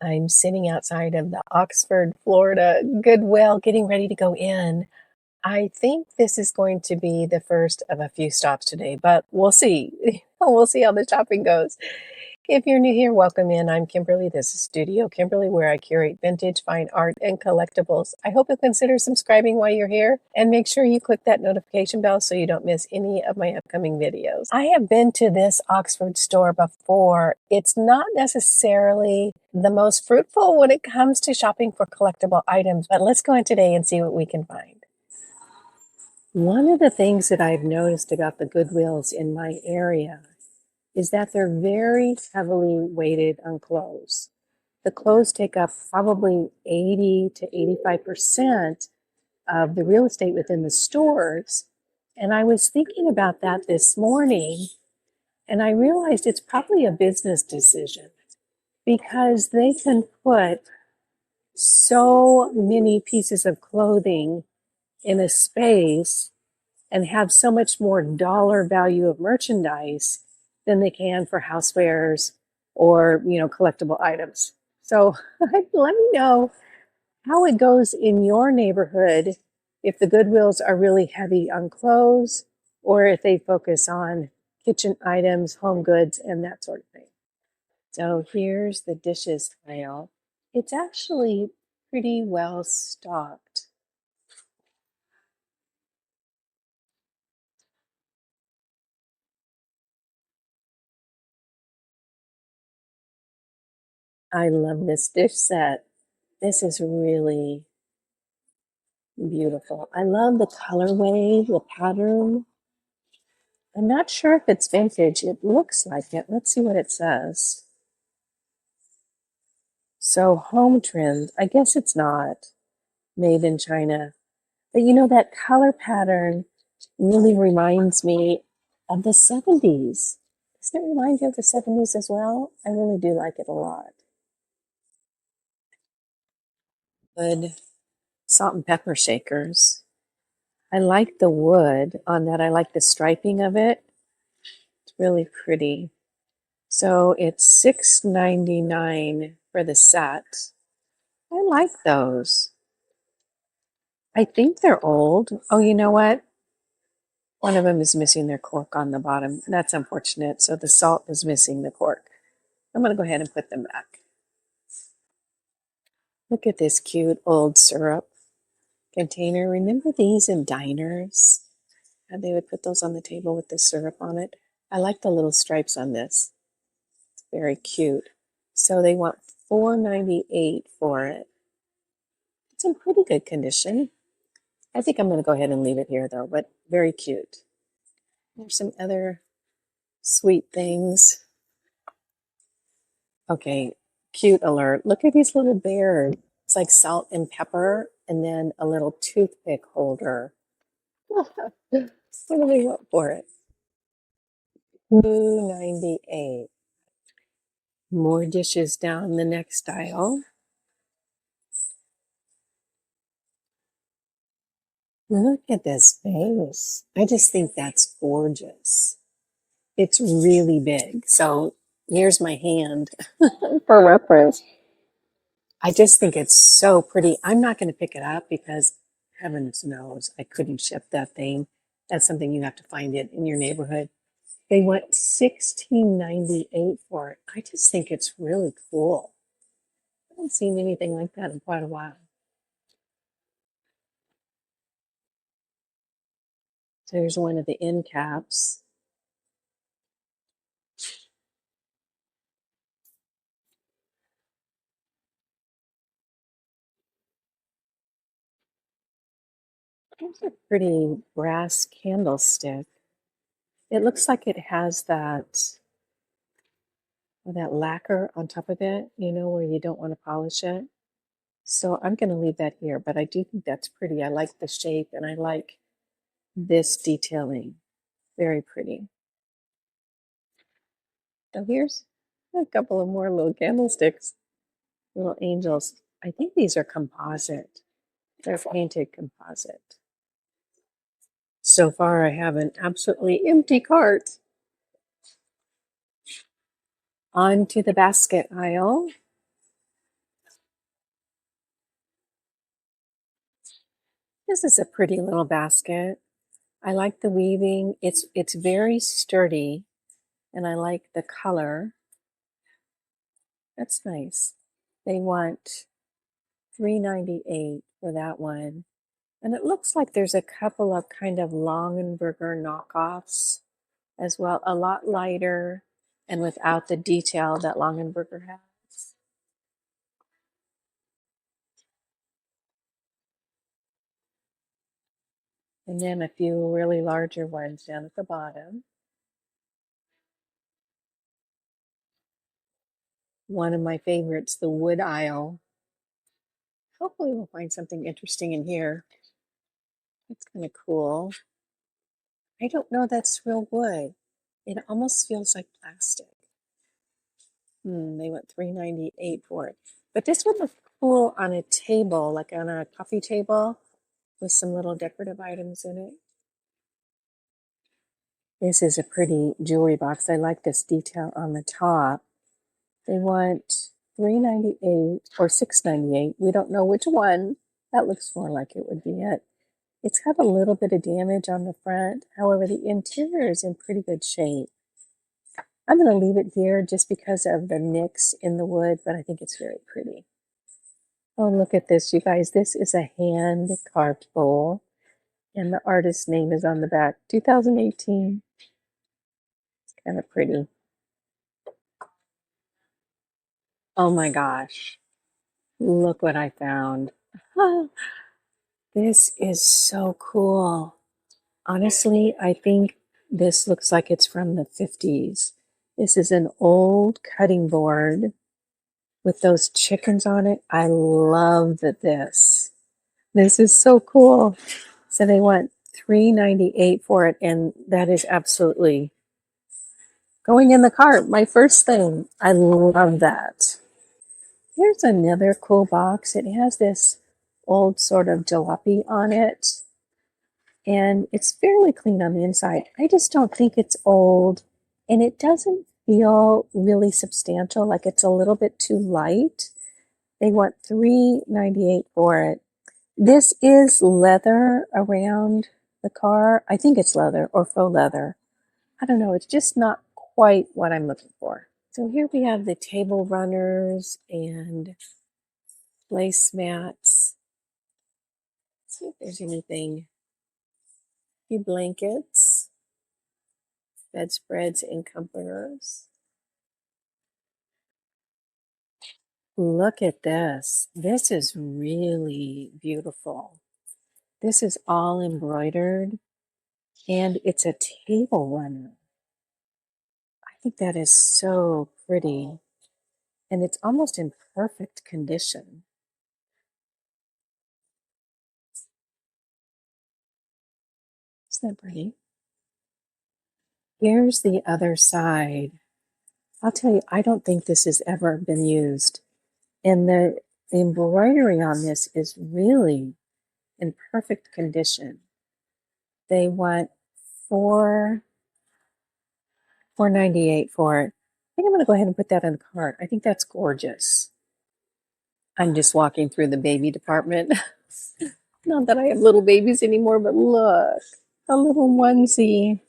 I'm sitting outside of the Oxford, Florida Goodwill getting ready to go in. I think this is going to be the first of a few stops today, but we'll see. We'll see how the shopping goes. If you're new here, welcome in. I'm Kimberly. This is Studio Kimberly, where I curate vintage, fine art, and collectibles. I hope you'll consider subscribing while you're here and make sure you click that notification bell so you don't miss any of my upcoming videos. I have been to this Oxford store before. It's not necessarily the most fruitful when it comes to shopping for collectible items, but let's go in today and see what we can find. One of the things that I've noticed about the Goodwills in my area is that they're very heavily weighted on clothes. The clothes take up probably 80 to 85% of the real estate within the stores. And I was thinking about that this morning, and I realized it's probably a business decision because they can put so many pieces of clothing in a space and have so much more dollar value of merchandise than they can for housewares or, collectible items. So let me know how it goes in your neighborhood, if the Goodwills are really heavy on clothes or if they focus on kitchen items, home goods, and that sort of thing. So here's the dishes aisle. It's actually pretty well stocked. I love this dish set. This is really beautiful. I love the colorway, the pattern. I'm not sure if it's vintage. It looks like it. Let's see what it says. So home trend, I guess it's not made in China. But that color pattern really reminds me of the 70s. Doesn't it remind you of the 70s as well? I really do like it a lot. Good salt and pepper shakers. I like the wood on that. I like the striping of it. It's really pretty. So it's $6.99 for the set. I like those. I think they're old. Oh, you know what? One of them is missing their cork on the bottom. That's unfortunate. So the salt is missing the cork. I'm going to go ahead and put them back. Look at this cute old syrup container. Remember these in diners? How they would put those on the table with the syrup on it. I like the little stripes on this. It's very cute. So they want $4.98 for it. It's in pretty good condition. I think I'm going to go ahead and leave it here though, but very cute. There's some other sweet things. Okay, cute alert. Look at these little bears. It's like salt and pepper and then a little toothpick holder. What do they want for it? $2.98. More dishes down the next aisle. Look at this vase. I just think that's gorgeous. It's really big. So here's my hand for reference. I just think it's so pretty. I'm not going to pick it up because heavens knows I couldn't ship that thing. That's something you have to find it in your neighborhood. They want $16.98 for it. I just think it's really cool. I haven't seen anything like that in quite a while. So here's one of the end caps. Here's a pretty brass candlestick. It looks like it has that lacquer on top of it, where you don't want to polish it. So I'm going to leave that here, but I do think that's pretty. I like the shape and I like this detailing. Very pretty. So here's a couple of more little candlesticks, little angels. I think these are composite. They're painted composite. So far, I have an absolutely empty cart. On to the basket aisle. This is a pretty little basket. I like the weaving. It's very sturdy, and I like the color. That's nice. They want $3.98 for that one. And it looks like there's a couple of kind of Longenberger knockoffs as well, a lot lighter and without the detail that Longenberger has. And then a few really larger ones down at the bottom. One of my favorites, the wood aisle. Hopefully we'll find something interesting in here. It's kind of cool. I don't know that's real wood. It almost feels like plastic. They went $3.98 for it. But this would look cool on a table, like on a coffee table with some little decorative items in it. This is a pretty jewelry box. I like this detail on the top. They want $3.98 or $6.98. We don't know which one. That looks more like it would be it. It's got a little bit of damage on the front. However, the interior is in pretty good shape. I'm going to leave it here just because of the nicks in the wood, but I think it's very pretty. Oh, look at this, you guys. This is a hand-carved bowl, and the artist's name is on the back. 2018. It's kind of pretty. Oh my gosh. Look what I found. This is so cool. Honestly, I think this looks like it's from the 50s. This is an old cutting board with those chickens on it. I love this. This is so cool. So they want $3.98 for it, and that is absolutely going in the cart. My first thing. I love that. Here's another cool box. It has this old sort of jalopy on it, and it's fairly clean on the inside. I just don't think it's old, and it doesn't feel really substantial, like it's a little bit too light. They want $3.98 for it. This is leather around the car. I think it's leather or faux leather. I don't know. It's just not quite what I'm looking for. So here we have the table runners and placemats. Let's see if there's anything. A few blankets, bedspreads, and comforters. Look at this. This is really beautiful. This is all embroidered, and it's a table runner. I think that is so pretty, and it's almost in perfect condition. Isn't that pretty? Here's the other side. I'll tell you, I don't think this has ever been used. And the embroidery on this is really in perfect condition. They want $4.98 for it. I think I'm going to go ahead and put that in the cart. I think that's gorgeous. I'm just walking through the baby department. Not that I have little babies anymore, but look, a little onesie.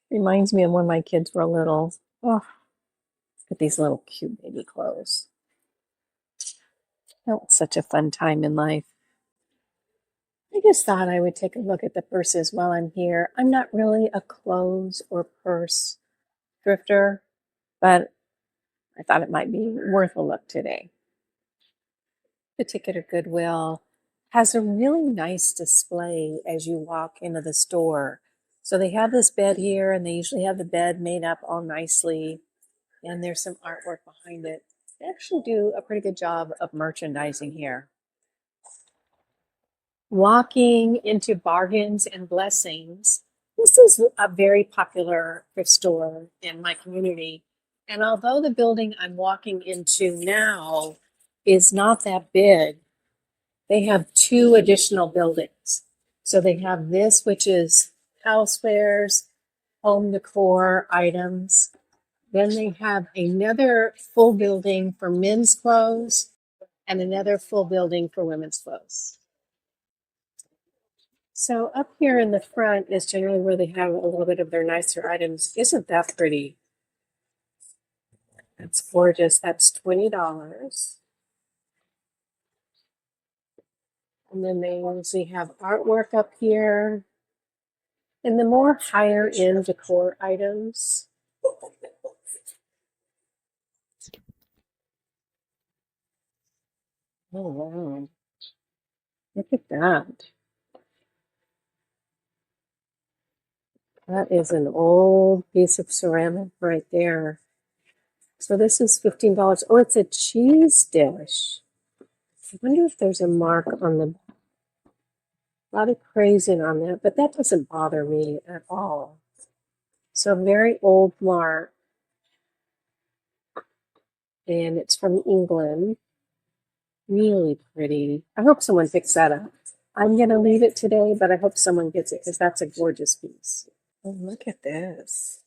Reminds me of when my kids were little. Oh, look at these little cute baby clothes. That was such a fun time in life. I just thought I would take a look at the purses while I'm here. I'm not really a clothes or purse thrifter, but I thought it might be worth a look today. The ticket at Goodwill has a really nice display as you walk into the store. So they have this bed here, and they usually have the bed made up all nicely, and there's some artwork behind it. They actually do a pretty good job of merchandising here. Walking into Bargains and Blessings. This is a very popular thrift store in my community. And although the building I'm walking into now is not that big, they have two additional buildings. So they have this, which is housewares, home decor items. Then they have another full building for men's clothes and another full building for women's clothes. So up here in the front is generally where they have a little bit of their nicer items. Isn't that pretty? That's gorgeous. That's $20. And then they usually have artwork up here. And the more higher end decor items. Oh, wow. Look at that. That is an old piece of ceramic right there. So this is $15. Oh, it's a cheese dish. I wonder if there's a mark on the, a lot of crazing on that, but that doesn't bother me at all. So very old mark, and it's from England. Really pretty. I hope someone picks that up. I'm going to leave it today, but I hope someone gets it because that's a gorgeous piece. Oh, look at this.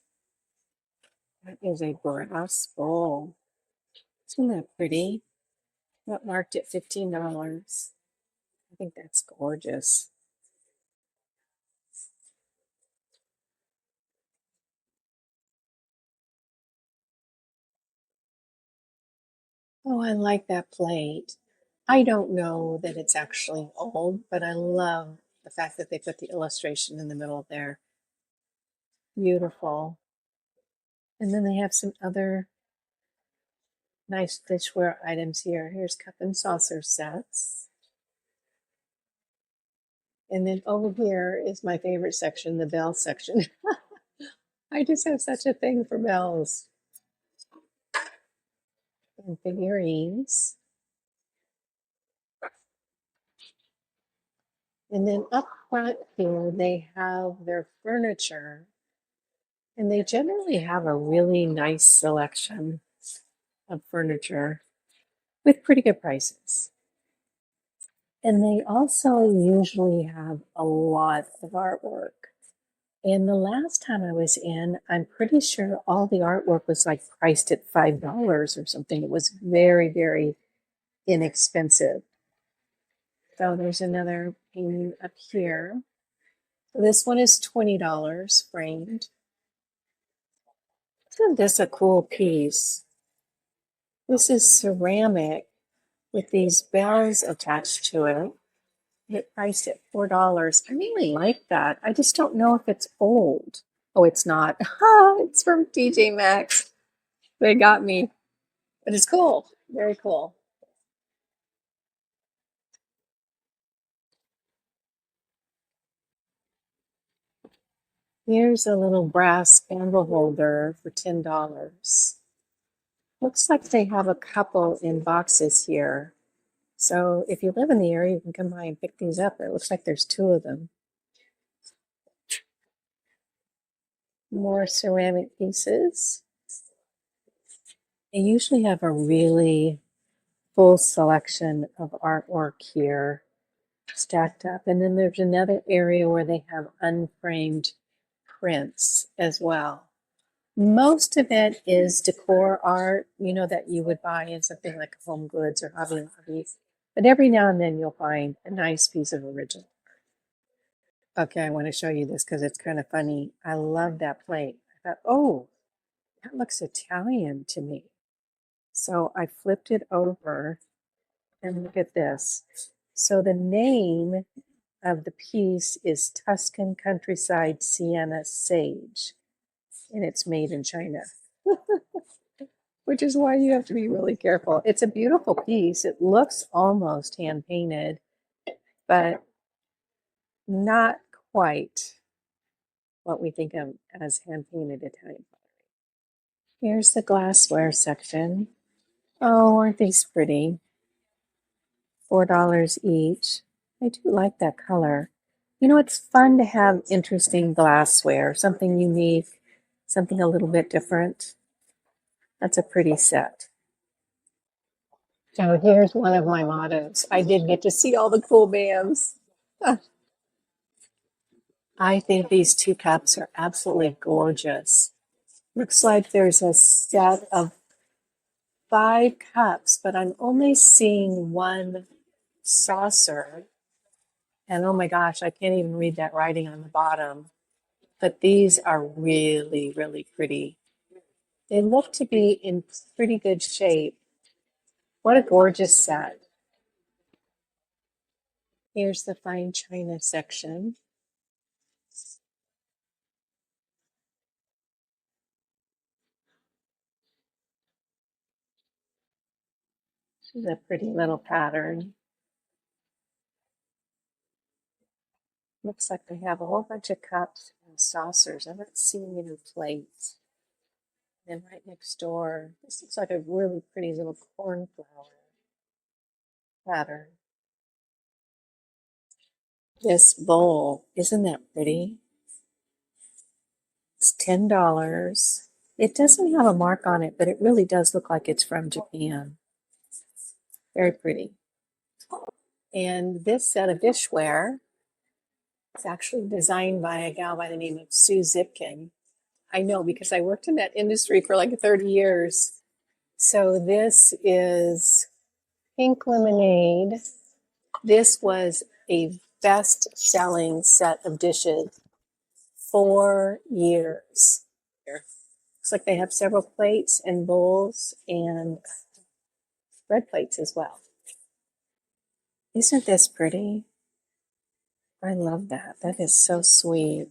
That is a brass bowl. Isn't that pretty? That marked at $15. I think that's gorgeous. Oh, I like that plate. I don't know that it's actually old, but I love the fact that they put the illustration in the middle there. Beautiful. And then they have some other nice dishware items here. Here's cup and saucer sets. And then over here is my favorite section, the bell section. I just have such a thing for bells and figurines. And then up front here, they have their furniture. And they generally have a really nice selection of furniture with pretty good prices. And they also usually have a lot of artwork. And the last time I was in, I'm pretty sure all the artwork was like priced at $5 or something. It was very, very inexpensive. So there's another painting up here. This one is $20 framed. Isn't this a cool piece? This is ceramic with these bells attached to it. It priced at $4. I really like that. I just don't know if it's old. Oh, it's not. It's from TJ Maxx. They got me. But it's cool. Very cool. Here's a little brass candle holder for $10. Looks like they have a couple in boxes here. So if you live in the area, you can come by and pick these up. It looks like there's two of them. More ceramic pieces. They usually have a really full selection of artwork here stacked up. And then there's another area where they have unframed prints as well. Most of it is decor art, you know, that you would buy in something like Home Goods or Hobby Lobby. But every now and then you'll find a nice piece of original. Okay, I want to show you this because it's kind of funny. I love that plate. I thought, oh, that looks Italian to me. So I flipped it over and look at this. So the name of the piece is Tuscan Countryside Sienna Sage, and it's made in China, which is why you have to be really careful. It's a beautiful piece. It looks almost hand painted, but not quite what we think of as hand painted Italian pottery. Here's the glassware section. Oh, aren't these pretty? $4 each. I do like that color. You know, it's fun to have interesting glassware, something unique, something a little bit different. That's a pretty set. So here's one of my mottos. I did get to see all the cool bands. I think these two cups are absolutely gorgeous. Looks like there's a set of 5 cups, but I'm only seeing one saucer. And oh my gosh, I can't even read that writing on the bottom. But these are really, really pretty. They look to be in pretty good shape. What a gorgeous set. Here's the fine china section. This is a pretty little pattern. Looks like they have a whole bunch of cups and saucers. I'm not seeing any plates. And right next door, this looks like a really pretty little cornflower pattern. This bowl, isn't that pretty? It's $10. It doesn't have a mark on it, but it really does look like it's from Japan. Very pretty. And this set of dishware is actually designed by a gal by the name of Sue Zipkin. I know because I worked in that industry for like 30 years. So this is pink lemonade. This was a best-selling set of dishes for years. Looks like they have several plates and bowls and bread plates as well. Isn't this pretty? I love that. That is so sweet.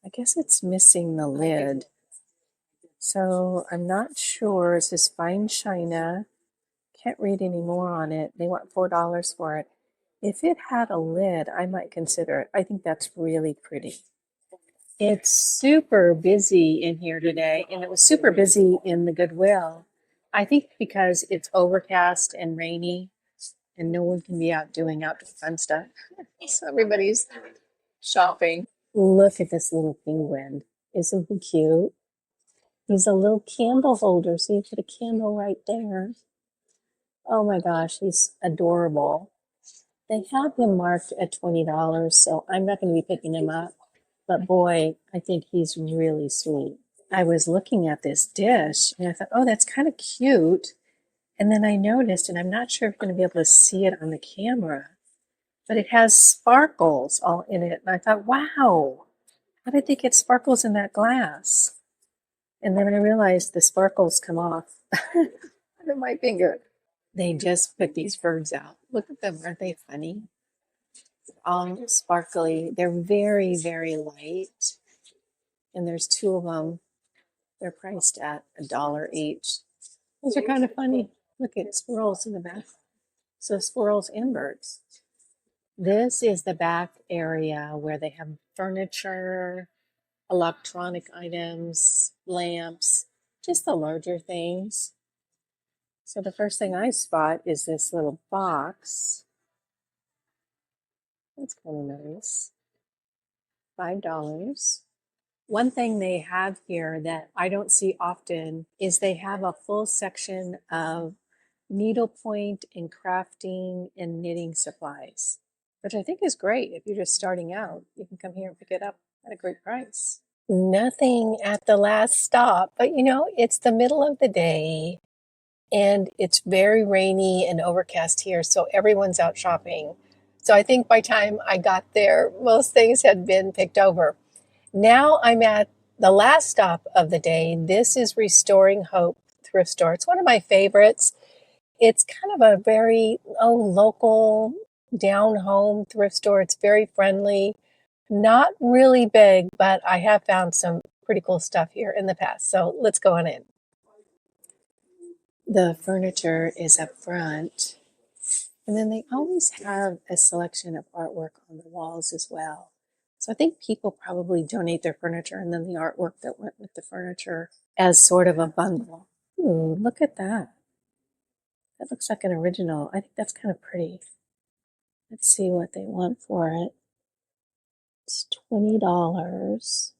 I guess it's missing the lid. So I'm not sure. It says fine china. Can't read any more on it. They want $4 for it. If it had a lid, I might consider it. I think that's really pretty. It's super busy in here today, and it was super busy in the Goodwill. I think because it's overcast and rainy, and no one can be out doing outdoor fun stuff. So everybody's shopping. Look at this little penguin. Isn't he cute? He's a little candle holder, so you put a candle right there. Oh my gosh, he's adorable. They have him marked at $20, so I'm not going to be picking him up. But boy, I think he's really sweet. I was looking at this dish and I thought, oh, that's kind of cute. And then I noticed, and I'm not sure if I'm going to be able to see it on the camera, but it has sparkles all in it. And I thought, wow, how did they get sparkles in that glass? And then I realized the sparkles come off under my finger. They just put these birds out. Look at them. Aren't they funny? All sparkly. They're very, very light. And there's two of them. They're priced at $1 each. Those are kind of funny. Look at squirrels in the back. So squirrels and birds. This is the back area where they have furniture, electronic items, lamps, just the larger things. So the first thing I spot is this little box. That's kind of nice. $5. One thing they have here that I don't see often is they have a full section of needlepoint and crafting and knitting supplies, which I think is great. If you're just starting out, you can come here and pick it up at a great price. Nothing at the last stop, but you know, it's the middle of the day and it's very rainy and overcast here, so everyone's out shopping. So I think by the time I got there, most things had been picked over. Now I'm at the last stop of the day. This is Restoring Hope Thrift Store. It's one of my favorites. It's kind of a very local, down home thrift store. It's very friendly, not really big, but I have found some pretty cool stuff here in the past. So let's go on in. The furniture is up front, and then they always have a selection of artwork on the walls as well. So I think people probably donate their furniture and then the artwork that went with the furniture as sort of a bundle. Ooh, look at that. That looks like an original. I think that's kind of pretty. Let's see what they want for it. It's $20.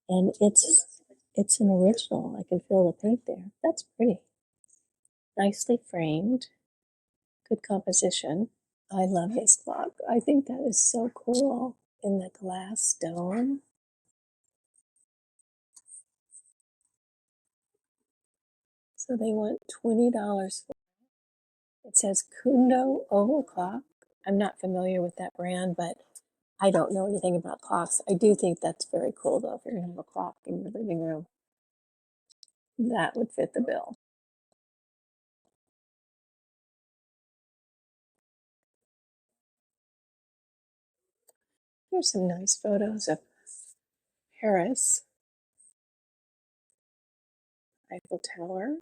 And it's an original. I can feel the paint there. That's pretty. Nicely framed. Good composition. I love this clock. I think that is so cool. In the glass dome. So they want $20 for it. It says Kundo oval clock. I'm not familiar with that brand, but I don't know anything about clocks. I do think that's very cool, though, if you're going to have a clock in your living room. That would fit the bill. Here's some nice photos of Paris, Eiffel Tower,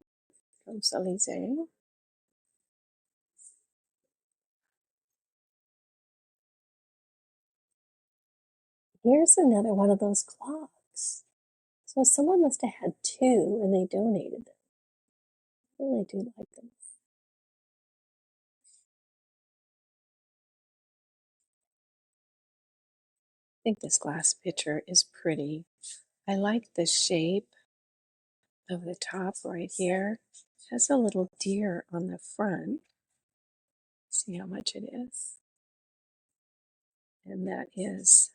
Champs-Élysées. Here's another one of those clocks. So someone must have had two and they donated them. I really do like them. I think this glass pitcher is pretty. I like the shape of the top right here. It has a little deer on the front. See how much it is. And that is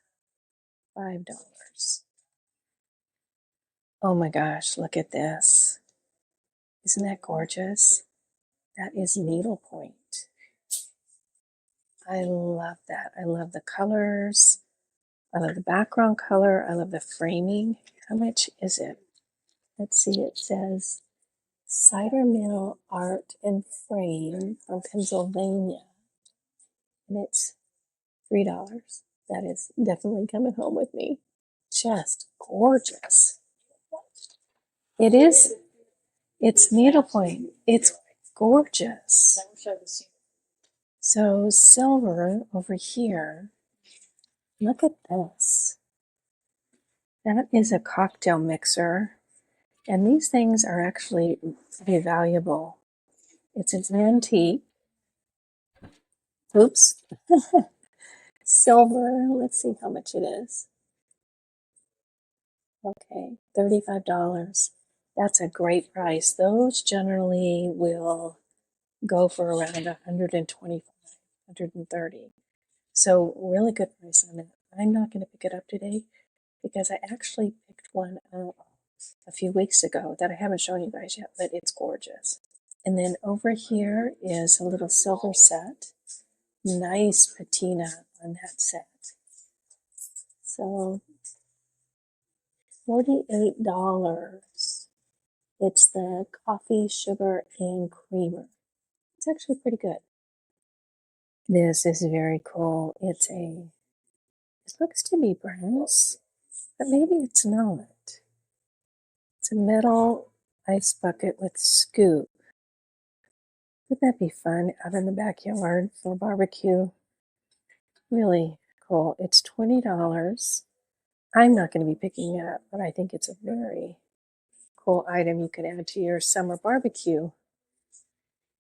$5. Oh my gosh, look at this. Isn't that gorgeous? That is needlepoint. I love that. I love the colors. I love the background color. I love the framing. How much is it? Let's see, it says Cider Mill Art and Frame from Pennsylvania. And it's $3. That is definitely coming home with me. Just gorgeous. It is. It's needlepoint. It's gorgeous. So silver over here. Look at this. That is a cocktail mixer. And these things are actually pretty valuable. It's an antique. Oops. Silver. Let's see how much it is. Okay, $35. That's a great price. Those generally will go for around 125, 130. So really good price on it. I'm not going to pick it up today because I actually picked one up a few weeks ago that I haven't shown you guys yet, but it's gorgeous. And then over here is a little silver set. Nice patina on that set. So $48. It's the coffee, sugar, and creamer. It's actually pretty good. This is very cool. It looks to be brass, but maybe it's not. It's a metal ice bucket with scoop. Wouldn't that be fun out in the backyard for a barbecue? Really cool. It's $20. I'm not going to be picking it up, but I think it's a very cool item you could add to your summer barbecue.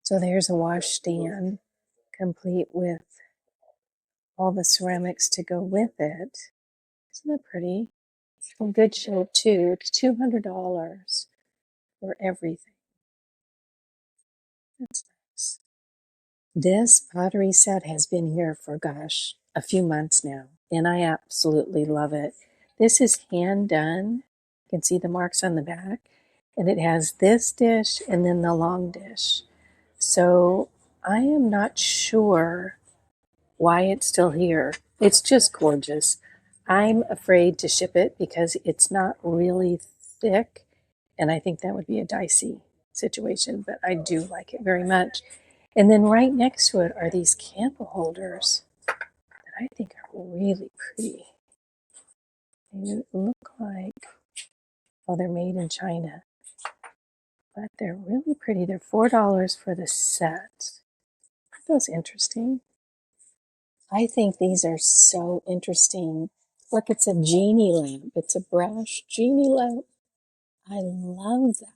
So there's a wash stand complete with all the ceramics to go with it. Isn't that pretty? In good shape too. It's $200 for everything. That's nice. This pottery set has been here for, gosh, a few months now, and I absolutely love it. This is hand done. You can see the marks on the back, and it has this dish and then the long dish. So I am not sure why it's still here. It's just gorgeous. I'm afraid to ship it because it's not really thick, and I think that would be a dicey situation, but I do like it very much. And then right next to it are these candle holders that I think are really pretty. They look like, oh, they're made in China, but they're really pretty. They're $4 for the set. Aren't those interesting? I think these are so interesting. Look, it's a genie lamp. It's a brass genie lamp. I love that.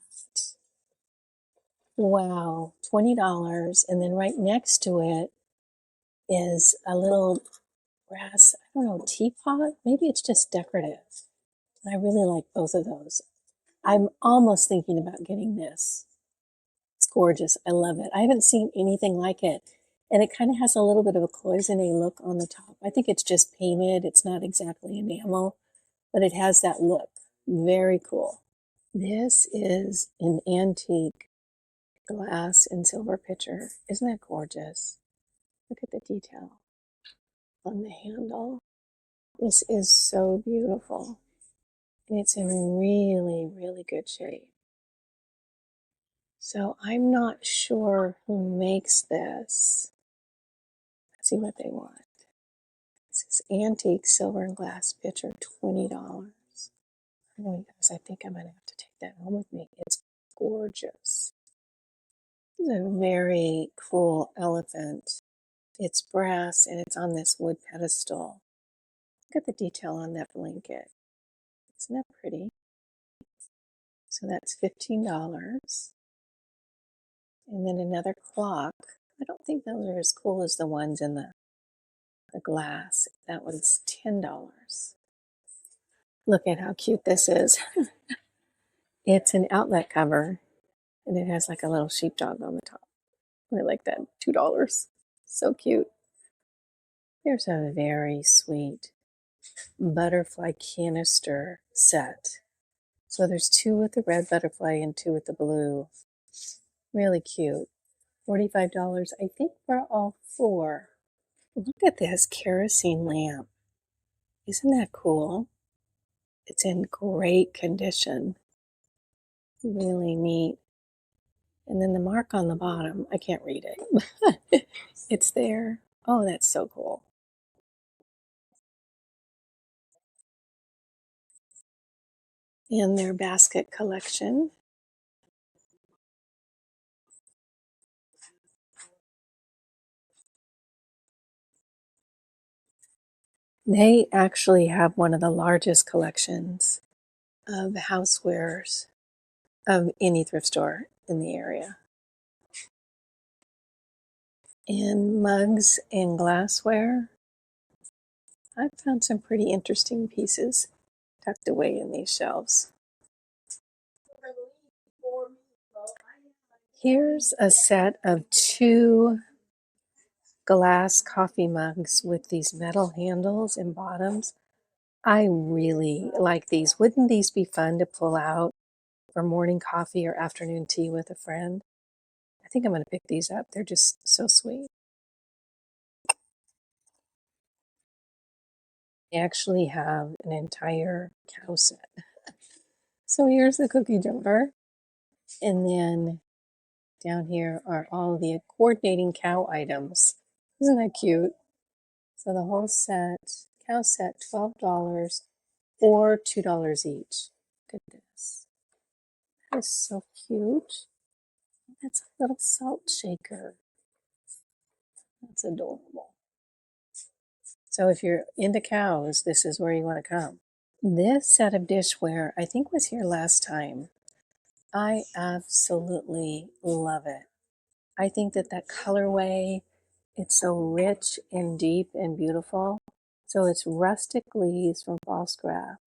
Wow, $20. And then right next to it is a little brass, I don't know, teapot. Maybe it's just decorative. I really like both of those. I'm almost thinking about getting this. It's gorgeous. I love it. I haven't seen anything like it. And it kind of has a little bit of a cloisonne look on the top. I think it's just painted. It's not exactly enamel, but it has that look. Very cool. This is an antique glass and silver pitcher. Isn't that gorgeous? Look at the detail on the handle. This is so beautiful. And it's in really, really good shape. So I'm not sure who makes this. Let's see what they want. This is antique silver and glass pitcher, $20. I know, you guys, I think I'm going to have to take that home with me. It's gorgeous. This is a very cool elephant. It's brass and it's on this wood pedestal. Look at the detail on that blanket. Isn't that pretty? So that's $15. And then another clock. I don't think those are as cool as the ones in the glass. That one's $10. Look at how cute this is. It's an outlet cover and it has like a little sheepdog on the top. I like that. $2. So cute. There's a very sweet butterfly canister set. So there's two with the red butterfly and two with the blue. Really cute. $45, I think, for all four. Look at this kerosene lamp. Isn't that cool? It's in great condition. Really neat. And then the mark on the bottom, I can't read it. It's there. Oh, that's so cool. And their basket collection. They actually have one of the largest collections of housewares of any thrift store in the area. And mugs and glassware. I've found some pretty interesting pieces tucked away in these shelves. Here's a set of two glass coffee mugs with these metal handles and bottoms. I really like these. Wouldn't these be fun to pull out for morning coffee or afternoon tea with a friend? I think I'm going to pick these up. They're just so sweet. They actually have an entire cow set. So here's the cookie jar. And then down here are all the coordinating cow items. Isn't that cute? So the whole set, cow set, $12 or $2 each. Look at this. That is so cute. That's a little salt shaker. That's adorable. So if you're into cows, this is where you want to come. This set of dishware, I think, was here last time. I absolutely love it. I think that colorway, it's so rich and deep and beautiful. So it's rustic leaves from false graph.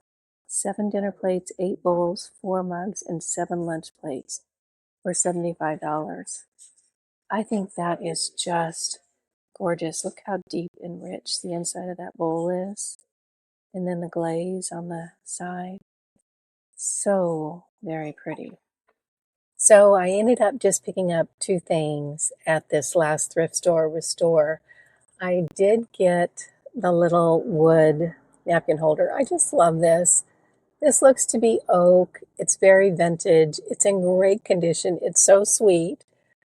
7 dinner plates, 8 bowls, 4 mugs, and 7 lunch plates for $75. I think that is just gorgeous. Look how deep and rich the inside of that bowl is. And then the glaze on the side. So very pretty. So I ended up just picking up 2 things at this last thrift store, Restore. I did get the little wood napkin holder. I just love this. This looks to be oak. It's very vintage. It's in great condition. It's so sweet.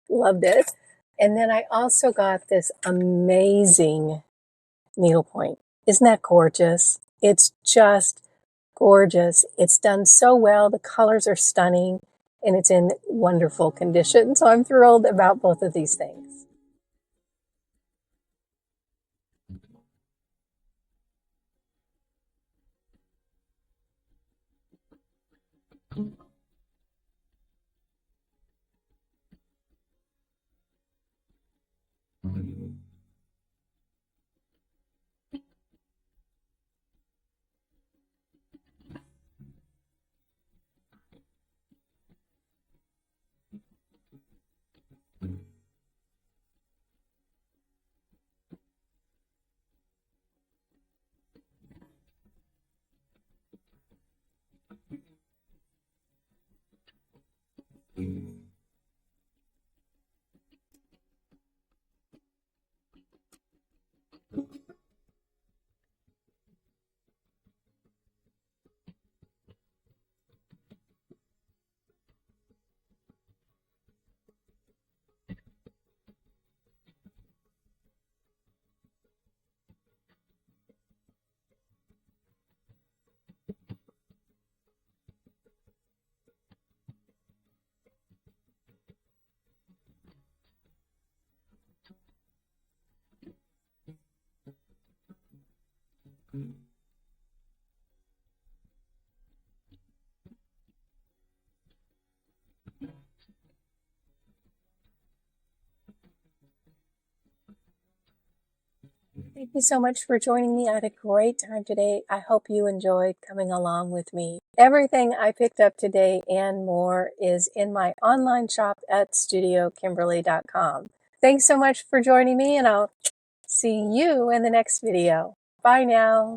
Loved it. And then I also got this amazing needlepoint. Isn't that gorgeous? It's just gorgeous. It's done so well. The colors are stunning and it's in wonderful condition. So I'm thrilled about both of these things. Thank you so much for joining me. I had a great time today. I hope you enjoyed coming along with me. Everything I picked up today and more is in my online shop at StudioKimberly.com. Thanks so much for joining me, and I'll see you in the next video. Bye now.